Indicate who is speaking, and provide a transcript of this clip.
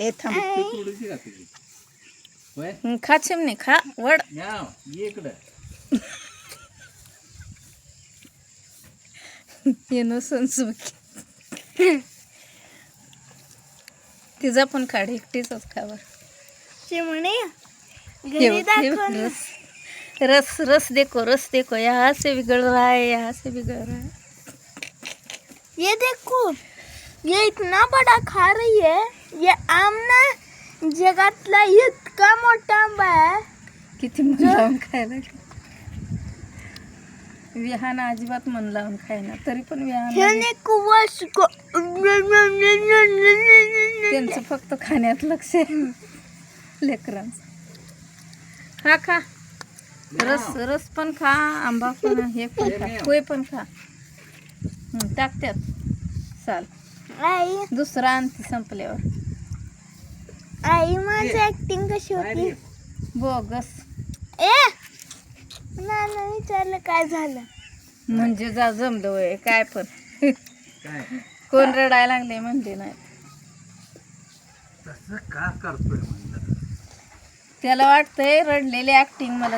Speaker 1: हे थांब
Speaker 2: थोडीशी घातली होय
Speaker 1: खा चिमणी खा वड
Speaker 2: या ये इकडं
Speaker 1: ये नसून सुकी तिचा पण काढ एकटीच खावा
Speaker 3: चिमणी
Speaker 1: ये
Speaker 3: घरी
Speaker 1: बघ, ये बघ,
Speaker 3: दाखव ना.
Speaker 1: रस रस रस देखो यहाँ से बिगड़ रहा है यहाँ से बिगड़ रहा है
Speaker 3: ये देखो ये इतना बड़ा खा रही है. ये आम ना जगातला इतका मोठा आंबा आहे.
Speaker 1: किती मन लावून खायला विहान अजिबात मन लावून खायना तरी पण विहान
Speaker 3: ह्याने कुवास
Speaker 1: त्यांचं फक्त खाण्यात लक्ष आहे लेकरांचं खा खा रस रस पण खा आंबा पण हे पण खा पोहे पण खा टाक त्यात चाल
Speaker 3: आई
Speaker 1: दुसरा आणती संपल्यावर
Speaker 3: आई माझी ऍक्टिंग कशी होती.
Speaker 1: बोगस
Speaker 3: ए नाना विचारलं काय झालं.
Speaker 1: म्हणजे जा जमलं वय काय पण
Speaker 2: काय
Speaker 1: कोण रडायला लागले म्हणले नाही
Speaker 2: तसं का करतोय म्हणलं
Speaker 1: त्याला वाटतंय रडलेली ऍक्टिंग मला